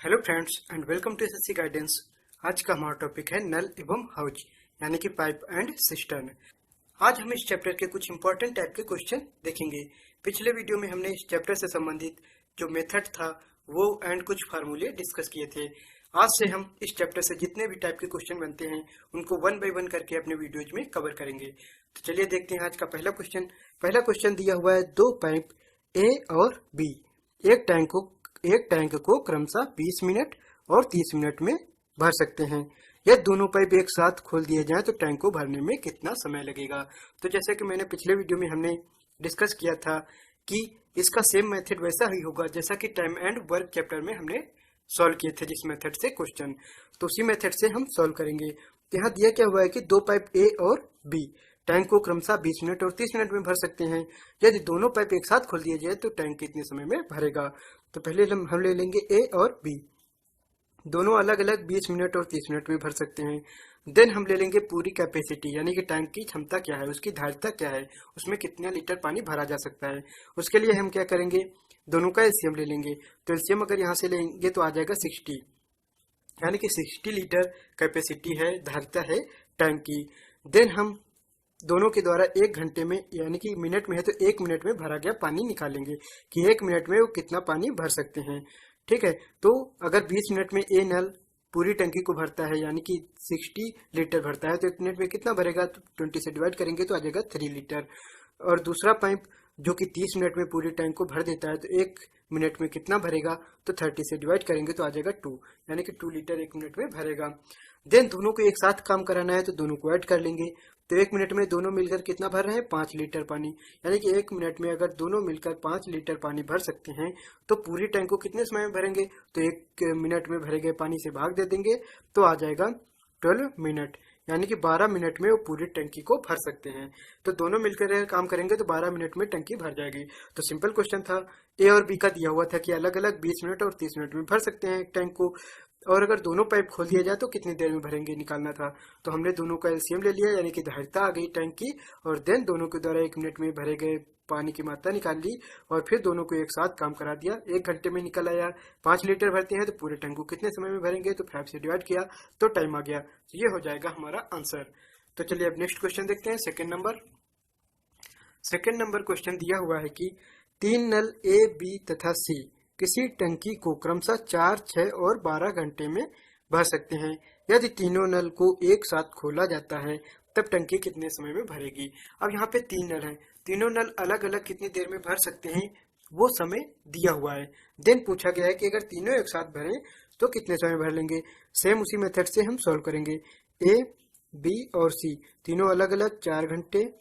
Hello friends and welcome to SSC guidance. आज का हमारा टॉपिक है नल एवं हाउज यानी कि पाइप एंड सिस्टर्न। आज हम इस चैप्टर के कुछ इंपॉर्टेंट टाइप के क्वेश्चन देखेंगे। पिछले वीडियो में हमने इस चैप्टर से संबंधित जो मेथड था वो एंड कुछ फार्मूले डिस्कस किए थे। आज से हम इस चैप्टर से जितने भी टाइप के क्वेश्चन बनते हैं उनको वन बाय वन करके अपने वीडियोज में कवर करेंगे। तो चलिए देखते हैं आज का पहला क्वेश्चन। पहला क्वेश्चन दिया हुआ है दो पाइप ए और बी एक टैंक को क्रमशः 20 मिनट और 30 मिनट में भर सकते हैं। यह दोनों पाइप एक साथ खोल दिए जाएं तो टैंक को भरने में कितना समय लगेगा। तो जैसे कि मैंने पिछले वीडियो में हमने डिस्कस किया था कि इसका सेम मेथड वैसा ही होगा जैसा कि टाइम एंड वर्क चैप्टर में हमने सॉल्व किए थे जिस मेथड से क्वेश्चन, तो उसी मेथड से हम सॉल्व करेंगे। तो यहाँ दिया क्या हुआ है कि दो पाइप ए और बी टैंक को क्रमशः 20 मिनट और 30 मिनट में भर सकते हैं। यदि दोनों पाइप एक साथ खोल दिए जाए तो टैंक कितने समय में भरेगा। तो पहले हम ले लेंगे ए और बी, दोनों अलग अलग 20 मिनट और 30 मिनट में भर सकते हैं। देन हम ले लेंगे पूरी कैपेसिटी यानी कि टैंक की क्षमता क्या है, उसकी धारिता क्या है, उसमें कितना लीटर पानी भरा जा सकता है। उसके लिए हम क्या करेंगे, दोनों का एलसीएम ले लेंगे। तो एलसीएम अगर यहाँ से लेंगे तो आ जाएगा 60, यानी कि 60 लीटर कैपेसिटी है, धारिता है टैंक की। देन हम दोनों के द्वारा 1 घंटे में यानी कि मिनट में है तो 1 मिनट में भरा गया पानी निकालेंगे कि 1 मिनट में वो कितना पानी भर सकते हैं। ठीक है, तो अगर 20 मिनट में ए नल पूरी टंकी को भरता है यानी कि 60 लीटर भरता है तो 1 मिनट में कितना भरेगा, तो 20 से डिवाइड करेंगे तो आ जाएगा 3 लीटर। और दूसरा पाइप जो कि 30 मिनट में पूरी टैंक को भर देता है तो 1 मिनट में कितना भरेगा, तो 30 से डिवाइड करेंगे तो आ जाएगा 2, यानी कि 2 लीटर 1 मिनट में भरेगा। देन दोनों को एक साथ काम कराना है तो दोनों को ऐड कर लेंगे। तो 1 मिनट में दोनों मिलकर कितना भर रहे हैं, 5 लीटर पानी, यानी कि 1 मिनट में अगर दोनों मिलकर 5 लीटर पानी भर सकते हैं तो पूरी टैंक को कितने समय में भरेंगे, तो 1 मिनट में भरे गए पानी से भाग दे देंगे तो आ जाएगा 12 मिनट, यानी कि 12 मिनट में वो पूरी टंकी को भर सकते हैं। तो दोनों मिलकर काम करेंगे तो 12 मिनट में टंकी भर जाएगी। तो सिंपल क्वेश्चन था। ए और बी का दिया हुआ था कि अलग अलग 20 मिनट और 30 मिनट में भर सकते हैं एक टैंक को, और अगर दोनों पाइप खोल दिया जाए तो कितनी देर में भरेंगे निकालना था। तो हमने दोनों का एलसीएम ले लिया यानी कि धारिता आ गई टैंक की, और देन दोनों के द्वारा 1 मिनट में भरे गए पानी की मात्रा निकाल ली और फिर दोनों को एक साथ काम करा दिया। 1 घंटे में निकल आया। 5 लीटर भरते हैं तो पूरे टैंक को कितने समय में भरेंगे, तो 5 से डिवाइड किया तो टाइम आ गया। तो ये हो जाएगा हमारा आंसर। तो चलिए अब नेक्स्ट क्वेश्चन देखते हैं। सेकेंड नंबर क्वेश्चन दिया हुआ है कि 3 नल ए बी तथा सी किसी टंकी को क्रमशः 4, 6 और 12 घंटे में भर सकते हैं। यदि तीनों नल को एक साथ खोला जाता है तब टंकी कितने समय में भरेगी। अब यहाँ पे 3 नल हैं, तीनों नल अलग अलग कितनी देर में भर सकते हैं वो समय दिया हुआ है। देन पूछा गया है कि अगर तीनों एक साथ भरें तो कितने समय भर लेंगे। सेम उसी मेथड से हम सॉल्व करेंगे। ए, बी और सी तीनों अलग अलग 4 घंटे,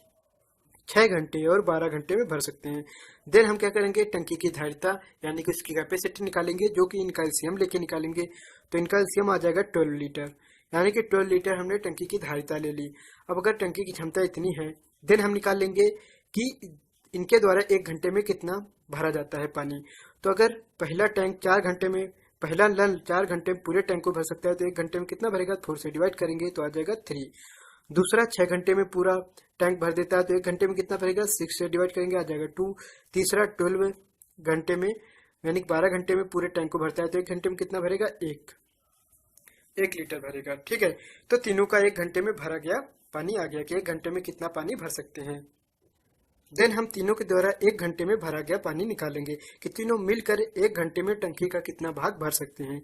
6 घंटे और 12 घंटे में भर सकते हैं। देन हम क्या करेंगे, टंकी की धारिता यानी कि उसकी कैपेसिटी निकालेंगे, जो कि इनका एलसीएम लेके निकालेंगे। तो इनका एलसीएम आ जाएगा 12 लीटर, यानी कि 12 लीटर हमने टंकी की धारिता ले ली। अब अगर टंकी की क्षमता इतनी है, देन हम निकाल लेंगे कि इनके द्वारा 1 घंटे में कितना भरा जाता है पानी। तो अगर पहला टैंक 4 घंटे में, पहला नल 4 घंटे में पूरे टैंक को भर सकता है तो 1 घंटे में कितना भरेगा, 4 से डिवाइड करेंगे तो आ जाएगा 3। दूसरा 6 घंटे में पूरा टैंक भर देता है तो 1 घंटे में कितना भरेगा, 6 से डिवाइड करेंगे आ जाएगा 2। तीसरा 12 घंटे में यानी 12 घंटे में पूरे टैंक को भरता है तो 1 घंटे में कितना भरेगा, 1 लीटर भरेगा। ठीक है, तो तीनों का 1 घंटे में भरा गया पानी आ गया कि 1 घंटे में कितना पानी भर सकते हैं। देन हम तीनों के द्वारा 1 घंटे में भरा गया पानी निकालेंगे कि तीनों मिलकर 1 घंटे में टंकी का कितना भाग भर सकते हैं।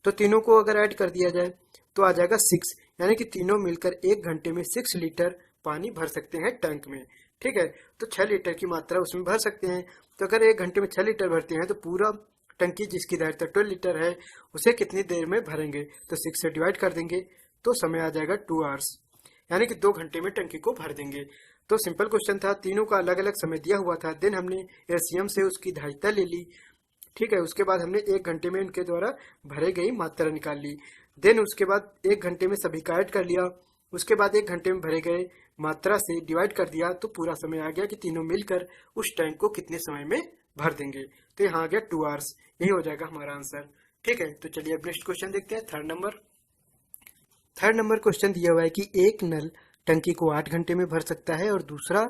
तो तीनों को अगर ऐड कर दिया जाए तो आ जाएगा 6, यानी कि तीनों मिलकर 1 घंटे में 6 लीटर पानी भर सकते हैं टैंक में। ठीक है, तो 6 लीटर की मात्रा उसमें भर सकते हैं। तो अगर 1 घंटे में 6 लीटर भरते हैं तो पूरा टंकी जिसकी धारिता 12 लीटर है उसे कितनी देर में भरेंगे, तो 6 से डिवाइड कर देंगे तो समय आ जाएगा 2 आवर्स, यानी कि 2 घंटे में टंकी को भर देंगे। तो सिंपल क्वेश्चन था, तीनों का अलग अलग समय दिया हुआ था। देन हमने एलसीएम से उसकी धारिता ले ली। ठीक है, उसके बाद हमने 1 घंटे में इनके द्वारा भरे गई मात्रा निकाल ली। देन उसके बाद 1 घंटे में सभी का ऐड कर लिया। उसके बाद 1 घंटे में भरे गए मात्रा से डिवाइड कर दिया तो पूरा समय आ गया कि तीनों मिलकर उस टैंक को कितने समय में भर देंगे। तो यहाँ आ गया 2 आवर्स, यही हो जाएगा हमारा आंसर। ठीक है, तो चलिए अब नेक्स्ट क्वेश्चन देखते हैं। थर्ड नंबर क्वेश्चन दिया हुआ है कि एक नल टंकी को 8 घंटे में भर सकता है और दूसरा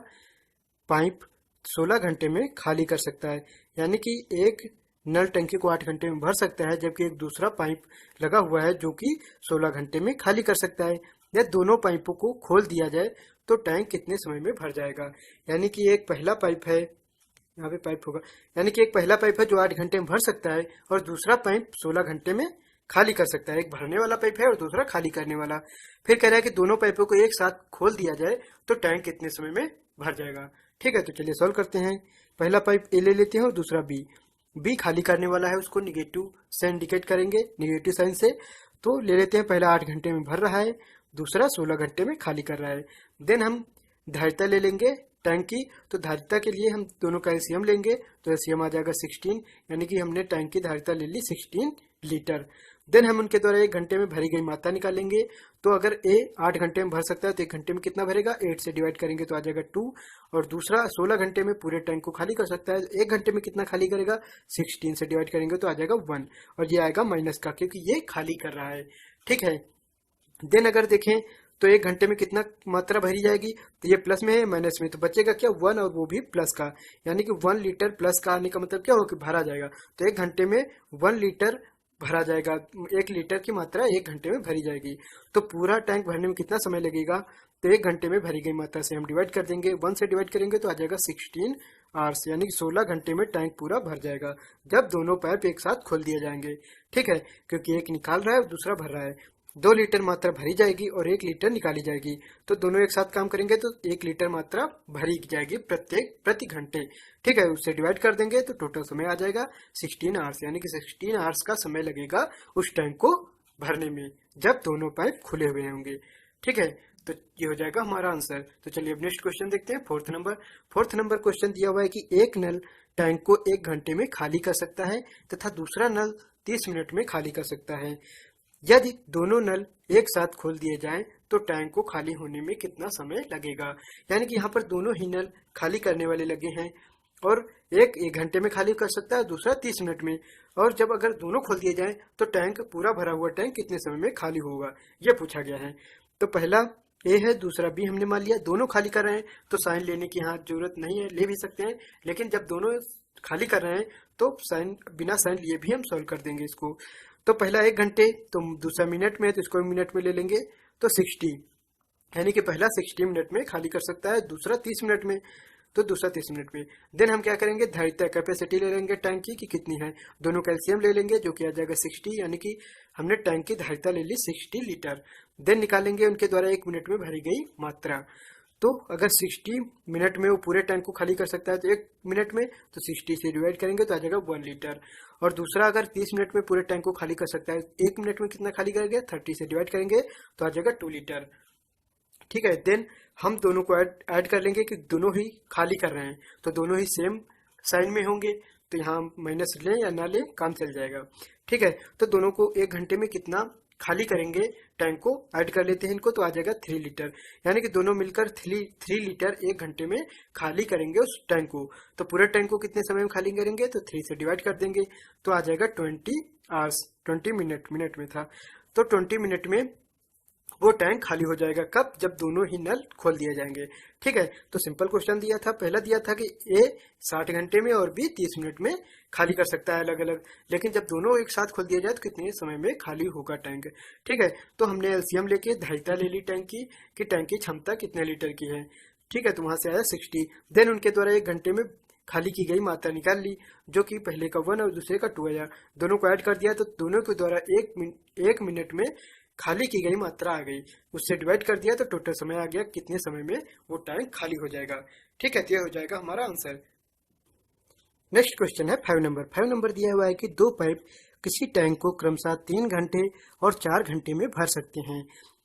पाइप 16 घंटे में खाली कर सकता है। यानी कि एक नल टंकी को 8 घंटे में भर सकता है, जबकि एक दूसरा पाइप लगा हुआ है जो कि 16 घंटे में खाली कर सकता है। यदि दोनों पाइपों को खोल दिया जाए तो टैंक कितने समय में भर जाएगा। यानी कि एक पहला पाइप है, यहाँ पे पाइप होगा, यानी कि एक पहला पाइप है जो 8 घंटे में भर सकता है और दूसरा पाइप 16 घंटे में खाली कर सकता है। एक भरने वाला पाइप है और दूसरा खाली करने वाला। फिर कह रहा है कि दोनों पाइपों को एक साथ खोल दिया जाए तो टैंक कितने समय में भर जाएगा। ठीक है, तो चलिए सॉल्व करते हैं। पहला पाइप ए ले लेते हैं और दूसरा बी। बी खाली करने वाला है, उसको निगेटिव से इंडिकेट करेंगे, निगेटिव साइन से। तो ले लेते हैं, पहला 8 घंटे में भर रहा है, दूसरा 16 घंटे में खाली कर रहा है। देन हम धारिता ले लेंगे टैंक की। तो धारिता के लिए हम दोनों का एलसीएम लेंगे, तो एलसीएम आ जाएगा 16, यानी कि हमने टैंक की धारिता ले ली 16 लीटर। देन हम उनके द्वारा 1 घंटे में भरी गई मात्रा निकालेंगे। तो अगर ए 8 घंटे में भर सकता है तो 1 घंटे में कितना भरेगा, 8 से डिवाइड करेंगे तो आ जाएगा 2। और दूसरा 16 घंटे में पूरे टैंक को खाली कर सकता है, 1 घंटे में कितना खाली करेगा, 16 से डिवाइड करेंगे तो आ जाएगा 1। और ये आएगा माइनस का, क्योंकि ये खाली कर रहा है। ठीक है, देन अगर देखें तो 1 घंटे में कितना मात्रा भरी जाएगी, तो ये प्लस में है माइनस में, तो बचेगा क्या 1, और वो भी प्लस का। यानी कि 1 लीटर प्लस का आने का मतलब क्या होगा कि भरा जाएगा। तो 1 घंटे में 1 लीटर भरा जाएगा, 1 लीटर की मात्रा 1 घंटे में भरी जाएगी। तो पूरा टैंक भरने में कितना समय लगेगा, तो 1 घंटे में भरी गई मात्रा से हम डिवाइड कर देंगे, 1 से डिवाइड करेंगे तो आ जाएगा 16 आवर्स, यानी कि 16 घंटे में टैंक पूरा भर जाएगा जब दोनों पाइप एक साथ खोल दिए जाएंगे। ठीक है, क्योंकि एक निकाल रहा है और दूसरा भर रहा है। 2 लीटर मात्रा भरी जाएगी और 1 लीटर निकाली जाएगी, तो दोनों एक साथ काम करेंगे तो 1 लीटर मात्रा भरी जाएगी प्रति घंटे। ठीक है, उससे डिवाइड कर देंगे तो टोटल समय आ जाएगा 16 आवर्स, यानी कि 16 आवर्स का समय लगेगा उस टैंक को भरने में जब दोनों पाइप खुले हुए होंगे। ठीक है, तो ये हो जाएगा हमारा आंसर। तो चलिए अब नेक्स्ट क्वेश्चन देखते हैं, 4th number. 4th number question दिया हुआ है कि एक नल टैंक को 1 घंटे में खाली कर सकता है तथा दूसरा नल 30 मिनट में खाली कर सकता है। यदि दोनों नल एक साथ खोल दिए जाएं तो टैंक को खाली होने में कितना समय लगेगा। यानी कि यहाँ पर दोनों ही नल खाली करने वाले लगे हैं, और एक 1 घंटे में खाली कर सकता है, दूसरा 30 मिनट में। और जब अगर दोनों खोल दिए जाएं तो टैंक पूरा भरा हुआ टैंक कितने समय में खाली होगा, ये पूछा गया है। तो पहला ए है, दूसरा बी हमने मान लिया। दोनों खाली कर रहे हैं तो साइन लेने की यहाँ जरूरत नहीं है, ले भी सकते हैं, लेकिन जब दोनों खाली कर रहे हैं तो साइन बिना साइन लिए भी हम सॉल्व कर देंगे इसको। तो पहला 1 घंटे, तो दूसरा मिनट में है तो इसको मिनट में ले लेंगे, तो 60, यानी कि पहला 60 मिनट में खाली कर सकता है, दूसरा 30 मिनट में, तो दूसरा 30 मिनट में। देन हम क्या करेंगे, धारिता कैपेसिटी ले लेंगे टैंक की कि कितनी है, दोनों कैल्शियम ले लेंगे जो कि आ जाएगा 60, यानी कि हमने टैंक की धारिता ले ली 60 लीटर। देन निकालेंगे उनके द्वारा 1 मिनट में भरी गई मात्रा। तो अगर 60 मिनट में वो पूरे टैंक को खाली कर सकता है तो 1 मिनट में, तो 60 से डिवाइड करेंगे तो आ जाएगा 1 लीटर। और दूसरा अगर 30 मिनट में पूरे टैंक को खाली कर सकता है, 1 मिनट में कितना खाली करेंगे, 30 से डिवाइड करेंगे तो आ जाएगा 2 लीटर। ठीक है, देन हम दोनों को ऐड कर लेंगे कि दोनों ही खाली कर रहे हैं, तो दोनों ही सेम साइन में होंगे, तो यहाँ माइनस लें या ना लें काम चल जाएगा। ठीक है, तो दोनों को 1 घंटे में कितना खाली करेंगे टैंक को, ऐड कर लेते हैं इनको, तो आ जाएगा 3 लीटर, यानी कि दोनों मिलकर 3 लीटर 1 घंटे में खाली करेंगे उस टैंक को। तो पूरे टैंक को कितने समय में खाली करेंगे, तो 3 से डिवाइड कर देंगे तो आ जाएगा 20 आवर्स, 20 मिनट में था, तो 20 मिनट में वो टैंक खाली हो जाएगा। कब, जब दोनों ही नल खोल दिए जाएंगे। ठीक है, तो सिंपल क्वेश्चन दिया था, पहला दिया था कि ए 60 घंटे में और बी 30 मिनट में खाली कर सकता है अलग अलग, लेकिन जब दोनों एक साथ खोल दिया जाए तो कितने समय में खाली होगा टैंक। ठीक है, तो हमने एलसीएम लेके धारिता ले ली टैंक की कि टैंक की क्षमता कितने लीटर की है। ठीक है, तो वहां से आया 60। देन उनके द्वारा 1 घंटे में खाली की गई मात्रा निकाल ली, जो कि पहले का 1 और दूसरे का 2 आया, दोनों को ऐड कर दिया तो दोनों के द्वारा 1 मिनट में खाली की गई मात्रा आ गई, उससे डिवाइड कर दिया तो टोटल समय आ गया कितने समय में वो टैंक खाली हो जाएगा। ठीक है, तो यह हो जाएगा हमारा आंसर। नेक्स्ट क्वेश्चन है 5 नंबर। 5 नंबर दिया हुआ है कि 2 पाइप किसी टैंक को क्रमशः 3 घंटे और 4 घंटे में भर सकते हैं।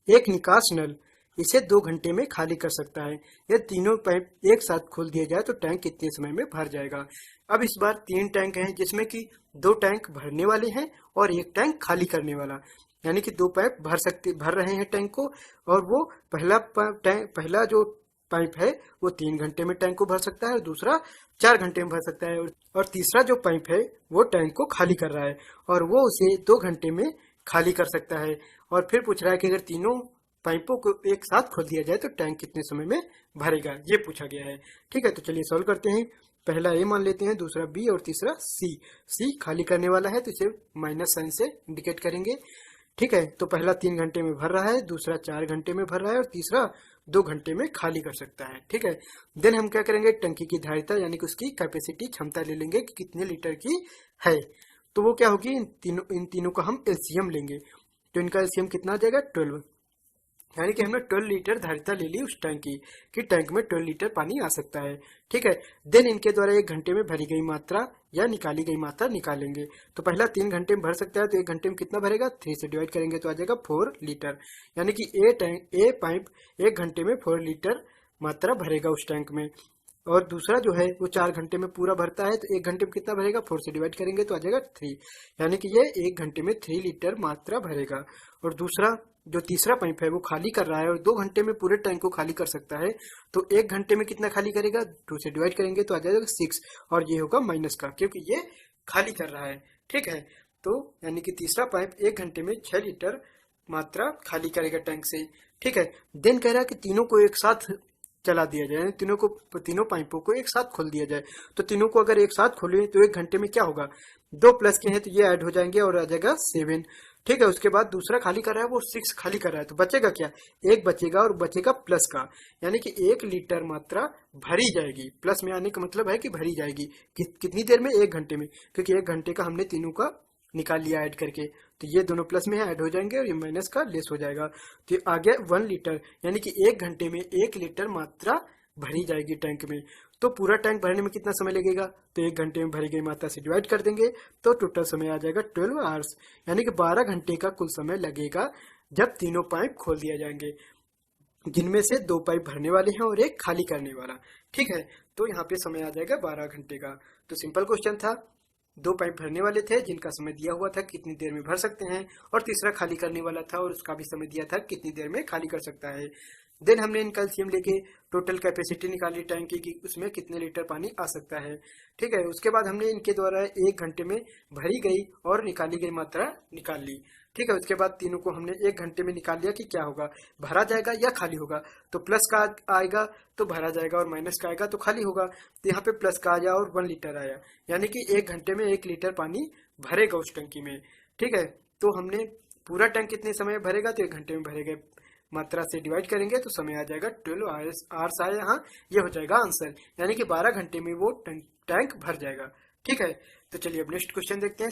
एक निकास नल इसे 2 घंटे में खाली कर सकता है। यदि तीनों पाइप एक साथ खोल दिए जाए तो टैंक कितने समय में भर जाएगा। अब इस बार 3 टैंक हैं, जिसमें कि 2 टैंक भरने वाले हैं और 1 टैंक खाली करने वाला, यानी कि 2 पाइप भर रहे हैं टैंक को, और वो पहला जो पाइप है वो 3 घंटे में टैंक को भर सकता है और दूसरा 4 घंटे में भर सकता है, और तीसरा जो पाइप है वो टैंक को खाली कर रहा है और वो उसे 2 घंटे में खाली कर सकता है। और फिर पूछ रहा है कि अगर तीनों पाइपों को एक साथ खोल दिया जाए तो टैंक कितने समय में भरेगा, ये पूछा गया है। ठीक है, तो चलिए सॉल्व करते हैं। पहला ए मान लेते हैं, दूसरा बी और तीसरा सी। सी खाली करने वाला है तो इसे माइनस साइन से इंडिकेट करेंगे। ठीक है, तो पहला 3 घंटे में भर रहा है, दूसरा 4 घंटे में भर रहा है और तीसरा 2 घंटे में खाली कर सकता है। ठीक है, देन हम क्या करेंगे, टंकी की धारिता यानी कि उसकी कैपेसिटी क्षमता ले लेंगे कि कितने लीटर की है। तो वो क्या होगी, इन तीनों का हम एलसीएम लेंगे। तो इनका एलसीएम कितना आ जाएगा, 12, यानी कि हमने 12 लीटर धारिता ले ली उस टैंक की, कि टैंक में 12 लीटर पानी आ सकता है। ठीक है, देन इनके द्वारा 1 घंटे में भरी गई मात्रा या निकाली गई मात्रा निकालेंगे। तो पहला 3 घंटे में भर सकता है, तो 1 घंटे में कितना भरेगा, 3 से डिवाइड करेंगे तो आ जाएगा 4 लीटर, यानी कि ए पाइप 1 घंटे में 4 लीटर मात्रा भरेगा उस टैंक में। और दूसरा जो है वो 4 घंटे में पूरा भरता है, तो 1 घंटे में कितना भरेगा, 4 से डिवाइड करेंगे तो आ जाएगा 3, यानी कि ये 1 घंटे में 3 लीटर मात्रा भरेगा। और दूसरा जो तीसरा पाइप है वो खाली कर रहा है और 2 घंटे में पूरे टैंक को खाली कर सकता है, तो 1 घंटे में कितना खाली करेगा, 2 से डिवाइड करेंगे तो आ जाएगा 6, और ये होगा माइनस का, क्योंकि ये खाली कर रहा है। ठीक है, तो यानी कि तीसरा पाइप 1 घंटे में 6 लीटर मात्रा खाली करेगा टैंक से। ठीक है, देन कह रहा है कि तीनों को एक साथ चला दिया जाए, तीनों पाइपों को एक साथ खोल दिया जाए। तो तीनों को अगर एक साथ खोले तो 1 घंटे में क्या होगा, 2 प्लस के हैं तो ये ऐड हो जाएंगे और आ जाएगा 7। ठीक है, उसके बाद दूसरा खाली कर रहा है वो 6 खाली कर रहा है, तो बचेगा क्या, 1 बचेगा और बचेगा प्लस का, यानी कि 1 लीटर मात्रा भरी जाएगी। प्लस में आने का मतलब है कि भरी जाएगी कितनी देर में, 1 घंटे में, क्योंकि 1 घंटे का हमने तीनों का निकाल लिया ऐड करके, तो ये दोनों प्लस में ऐड हो जाएंगे और ये माइनस का लेस हो जाएगा। तो आ गया 1 लीटर, यानी कि 1 घंटे में 1 लीटर मात्रा भरी जाएगी टैंक में। तो पूरा टैंक भरने में कितना समय लगेगा, तो 1 घंटे में भरी गई मात्रा से डिवाइड कर देंगे तो टोटल समय आ जाएगा 12 आवर्स, यानी कि 12 घंटे का कुल समय लगेगा जब तीनों पाइप खोल दिया जाएंगे, जिनमें से 2 पाइप भरने वाले हैं और 1 खाली करने वाला। ठीक है, तो यहाँ पे समय आ जाएगा 12 घंटे का। तो सिंपल क्वेश्चन था, 2 पाइप भरने वाले थे जिनका समय दिया हुआ था कितनी देर में भर सकते हैं, और तीसरा खाली करने वाला था और उसका भी समय दिया था कितनी देर में खाली कर सकता है। देन हमने इनका एलसीएम लेके टोटल कैपेसिटी निकाली टैंक की, उसमें कितने लीटर पानी आ सकता है। ठीक है, उसके बाद हमने इनके द्वारा 1 घंटे में भरी गई और निकाली गई मात्रा निकाल ली। ठीक है, उसके बाद तीनों को हमने 1 घंटे में निकाल लिया कि क्या होगा, भरा जाएगा या खाली होगा। तो प्लस का आएगा तो भरा जाएगा और माइनस का आएगा तो खाली होगा। तो यहाँ पे प्लस का आया और 1 लीटर आया, यानी कि 1 घंटे में 1 लीटर पानी भरेगा उस टंकी में। ठीक है, तो हमने पूरा टैंक कितने समय में भरेगा, तो 1 घंटे में भरेगा, मात्रा से डिवाइड करेंगे तो समय आ जाएगा 12 आवर्स आया, यहाँ ये हो जाएगा आंसर, यानी कि 12 घंटे में वो टैंक भर जाएगा। ठीक है, तो चलिए अब नेक्स्ट क्वेश्चन देखते हैं।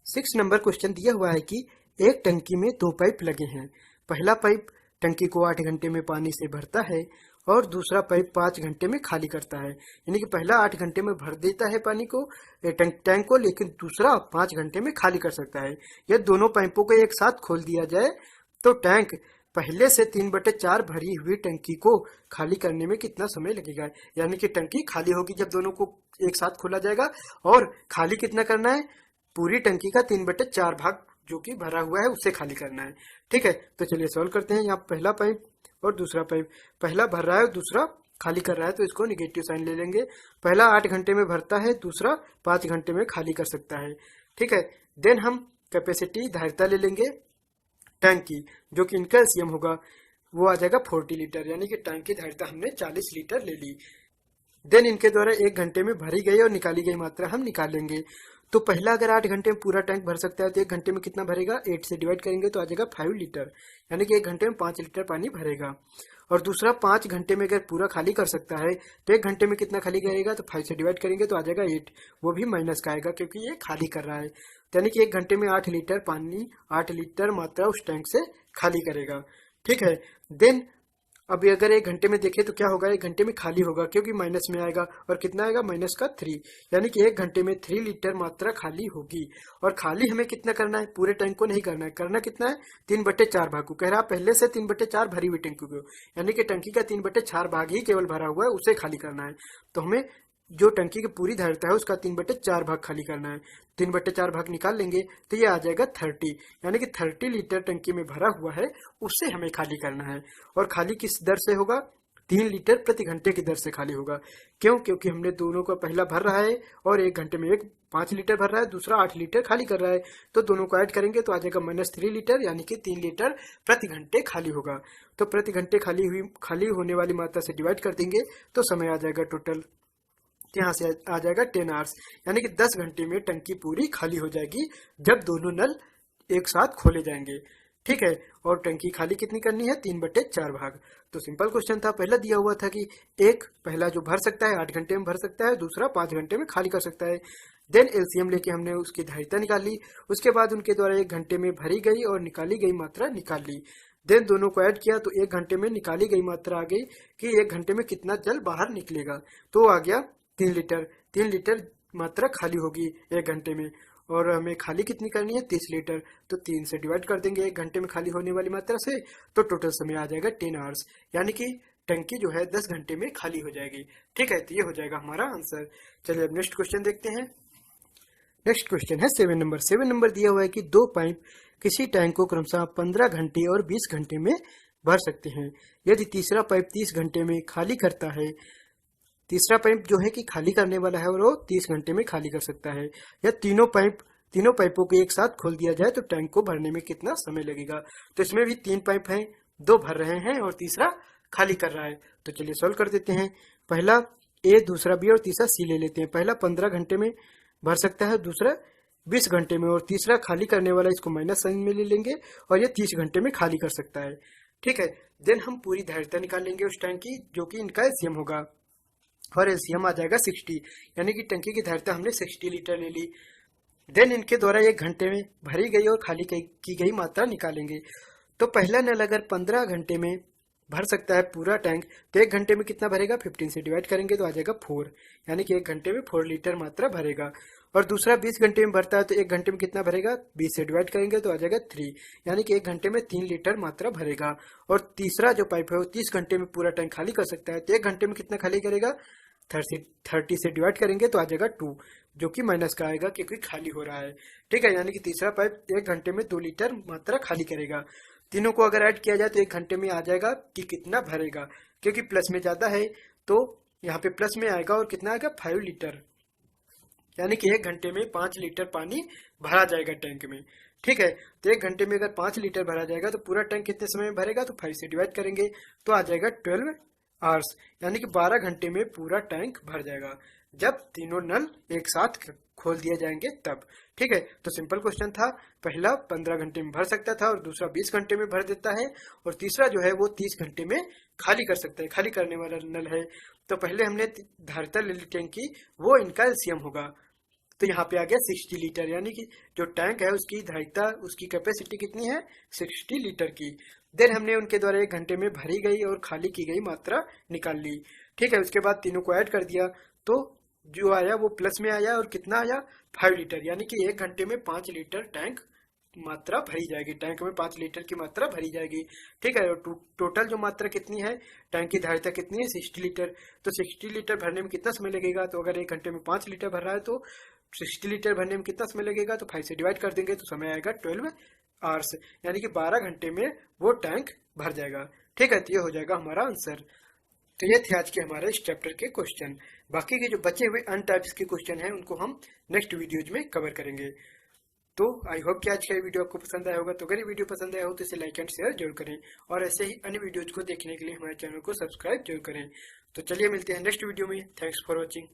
6 नंबर क्वेश्चन दिया हुआ है कि एक टंकी में 2 पाइप लगे हैं। पहला पाइप टंकी को 8 घंटे में पानी से भरता है और दूसरा पाइप 5 घंटे में खाली करता है, यानी कि पहला 8 घंटे में भर देता है पानी को टैंक को, लेकिन दूसरा 5 घंटे में खाली कर सकता है। यह दोनों पाइपों को एक साथ खोल दिया जाए तो टैंक पहले से 3/4 भरी हुई टंकी को खाली करने में कितना समय लगेगा, यानी कि टंकी खाली होगी जब दोनों को एक साथ खोला जाएगा, और खाली कितना करना है, पूरी टंकी का 3/4 भाग जो कि भरा हुआ है उसे खाली करना है। ठीक है, तो चलिए सॉल्व करते हैं। यहाँ पहला पाइप और दूसरा पाइप, पहला भर रहा है और दूसरा खाली कर रहा है, तो इसको निगेटिव साइन ले लेंगे। पहला 8 घंटे में भरता है, दूसरा 5 घंटे में खाली कर सकता है। ठीक है, देन हम कैपेसिटी धारिता ले लेंगे टैंक की, जो कि इनका एलसीएम होगा, वो आ जाएगा 40 लीटर, यानी कि टैंक की धारिता हमने 40 लीटर ले ली। देन इनके द्वारा 1 घंटे में भरी गई और निकाली गई मात्रा हम निकालेंगे। तो पहला अगर 8 घंटे में पूरा टैंक भर सकता है तो 1 घंटे में कितना भरेगा, 8 से डिवाइड करेंगे तो आ जाएगा 5 लीटर, यानी कि 1 घंटे में 5 लीटर पानी भरेगा। और दूसरा 5 घंटे में अगर पूरा खाली कर सकता है तो 1 घंटे में कितना खाली करेगा, तो 5 से डिवाइड करेंगे तो आ जाएगा 8, वो भी माइनस का आएगा क्योंकि ये खाली कर रहा है, यानी कि 1 घंटे में 8 लीटर पानी, 8 लीटर मात्रा उस टैंक से खाली करेगा। ठीक है, देन अभी अगर 1 घंटे में देखें तो क्या होगा, 1 घंटे में खाली होगा क्योंकि माइनस में आएगा, और कितना आएगा, माइनस का 3, यानी कि 1 घंटे में 3 लीटर मात्रा खाली होगी। और खाली हमें कितना करना है, पूरे टैंक को नहीं करना है, करना कितना है, 3/4 भाग को। कह रहा है पहले से 3/4 भरी हुई टंकी को, यानी कि टंकी का 3/4 भाग ही केवल भरा हुआ है, उसे खाली करना है। तो हमें जो टंकी की पूरी धारिता है उसका 3/4 भाग खाली करना है। 3/4 भाग निकाल लेंगे तो ये आ जाएगा 30, यानी कि 30 लीटर टंकी में भरा हुआ है, उससे हमें खाली करना है। और खाली किस दर से होगा, 3 लीटर प्रति घंटे की दर से खाली होगा। क्यों, क्योंकि हमने दोनों को पहला भर रहा है और 1 घंटे में 5 लीटर भर रहा है, दूसरा 8 लीटर खाली कर रहा है, तो दोनों को ऐड करेंगे तो आ जाएगा -3 लीटर, यानी कि 3 लीटर प्रति घंटे खाली होगा। तो प्रति घंटे खाली होने वाली मात्रा से डिवाइड कर देंगे तो समय आ जाएगा टोटल तो यहाँ से आ जाएगा 10 आवर्स, यानी कि 10 घंटे में टंकी पूरी खाली हो जाएगी जब दोनों नल एक साथ खोले जाएंगे। ठीक है, और टंकी खाली कितनी करनी है, 3/4 भाग। तो सिंपल क्वेश्चन था, पहला दिया हुआ था कि एक पहला जो भर सकता है 8 घंटे में भर सकता है, दूसरा 5 घंटे में खाली कर सकता है। देन एलसीएम लेके हमने उसकी धारिता निकाली, उसके बाद उनके द्वारा 1 घंटे में भरी गई और निकाली गई मात्रा निकाल ली। देन दोनों को ऐड किया तो 1 घंटे में निकाली गई मात्रा आ गई कि 1 घंटे में कितना जल बाहर निकलेगा, तो आ गया 3 लीटर। 3 लीटर मात्रा खाली होगी 1 घंटे में, और हमें खाली कितनी करनी है, 30 लीटर। तो 3 से डिवाइड कर देंगे 1 घंटे में खाली होने वाली मात्रा से, तो टोटल समय आ जाएगा 10 आवर्स, यानी कि टंकी जो है 10 घंटे में खाली हो जाएगी। ठीक है, तो ये हो जाएगा हमारा आंसर। चलिए अब नेक्स्ट क्वेश्चन देखते हैं। नेक्स्ट क्वेश्चन है 7 नंबर। 7 नंबर दिया हुआ है कि 2 पाइप किसी टैंक को क्रमशः 15 घंटे और 20 घंटे में भर सकते हैं। यदि तीसरा पाइप 30 घंटे में खाली करता है, तीसरा पाइप जो है कि खाली करने वाला है और वो 30 घंटे में खाली कर सकता है, या तीनों पाइपों को एक साथ खोल दिया जाए तो टैंक को भरने में कितना समय लगेगा। तो इसमें भी 3 पाइप हैं, 2 भर रहे हैं और तीसरा खाली कर रहा है। तो चलिए सॉल्व कर देते हैं। पहला ए, दूसरा बी और तीसरा सी ले लेते हैं। पहला 15 घंटे में भर सकता है, दूसरा 20 घंटे में, और तीसरा खाली करने वाला इसको माइनस साइन में ले लेंगे और ये 30 घंटे में खाली कर सकता है। ठीक है, देन हम पूरी धारिता निकाल लेंगे उस टैंक की, जो कि इनका एलसीएम होगा, और एलसीएम आ जाएगा 60, यानी कि टंकी की धारिता हमने 60 लीटर ले ली। देन इनके द्वारा 1 घंटे में भरी गई और खाली की गई मात्रा निकालेंगे। तो पहला नल अगर 15 घंटे में भर सकता है पूरा टैंक, तो 1 घंटे में कितना भरेगा, 15 से डिवाइड करेंगे तो आ जाएगा 4, यानी कि 1 घंटे में 4 लीटर मात्रा भरेगा। और दूसरा 20 घंटे में भरता है तो 1 घंटे में कितना भरेगा, 20 से डिवाइड करेंगे तो आ जाएगा 3, यानी कि 1 घंटे में 3 लीटर मात्रा भरेगा। और तीसरा जो पाइप है वो 30 घंटे में पूरा टैंक खाली कर सकता है, तो 1 घंटे में कितना खाली करेगा, 30 से डिवाइड करेंगे तो आ जाएगा 2, जो कि माइनस का आएगा क्योंकि खाली हो रहा है। ठीक है, यानी कि तीसरा पाइप 1 घंटे में 2 लीटर मात्रा खाली करेगा। तीनों को अगर ऐड किया जाए तो 1 घंटे में आ जाएगा कि कितना भरेगा, क्योंकि प्लस में ज्यादा है तो यहाँ पे प्लस में आएगा और कितना आएगा, 5 लीटर, यानी कि 1 घंटे में 5 लीटर पानी भरा जाएगा टैंक में। ठीक है, तो 1 घंटे में अगर 5 लीटर भरा जाएगा तो पूरा टैंक कितने समय में भरेगा, तो 5 से डिवाइड करेंगे तो आ जाएगा 12 आवर्स, यानी कि 12 घंटे में पूरा टैंक भर जाएगा जब तीनों नल एक साथ खोल दिए जाएंगे तब। ठीक है, तो सिंपल क्वेश्चन था, पहला 15 घंटे में भर सकता था और दूसरा 20 घंटे में भर देता है, और तीसरा जो है वो 30 घंटे में खाली कर सकता है, खाली करने वाला नल है। तो पहले हमने धारिता ले ली टैंक की, वो इनका एलसीएम होगा, तो यहाँ पे आ गया 60 लीटर, यानी कि जो टैंक है उसकी धारिता, उसकी कैपेसिटी कितनी है, 60 लीटर की। देन हमने उनके द्वारा 1 घंटे में भरी गई और खाली की गई मात्रा निकाल ली। ठीक है, उसके बाद तीनों को ऐड कर दिया तो जो आया वो प्लस में आया, और कितना आया, 5 लीटर, यानी कि 1 घंटे में 5 लीटर टैंक मात्रा भरी जाएगी, टैंक में 5 लीटर की मात्रा भरी जाएगी। ठीक है, और टोटल जो मात्रा कितनी है, टैंक की धारिता कितनी है, 60 लीटर। तो 60 लीटर भरने में कितना समय लगेगा, तो अगर 1 घंटे में 5 लीटर भर रहा है तो 60 लीटर भरने में कितना समय लगेगा, तो 5 से डिवाइड कर देंगे तो समय आएगा 12 आवर्स, यानी कि 12 घंटे में वो टैंक भर जाएगा। ठीक है, तो ये हो जाएगा हमारा आंसर। तो ये थे आज के हमारे इस चैप्टर के क्वेश्चन। बाकी के जो बचे हुए अन्य टाइप्स के क्वेश्चन हैं उनको हम नेक्स्ट वीडियोज में कवर करेंगे। तो आई होप कि आज का वीडियो आपको पसंद आया होगा। तो अगर ये वीडियो पसंद आया हो तो इसे लाइक एंड शेयर जरूर करें, और ऐसे ही अन्य वीडियोज को देखने के लिए हमारे चैनल को सब्सक्राइब जरूर करें। तो चलिए मिलते हैं नेक्स्ट वीडियो में। Thanks for watching.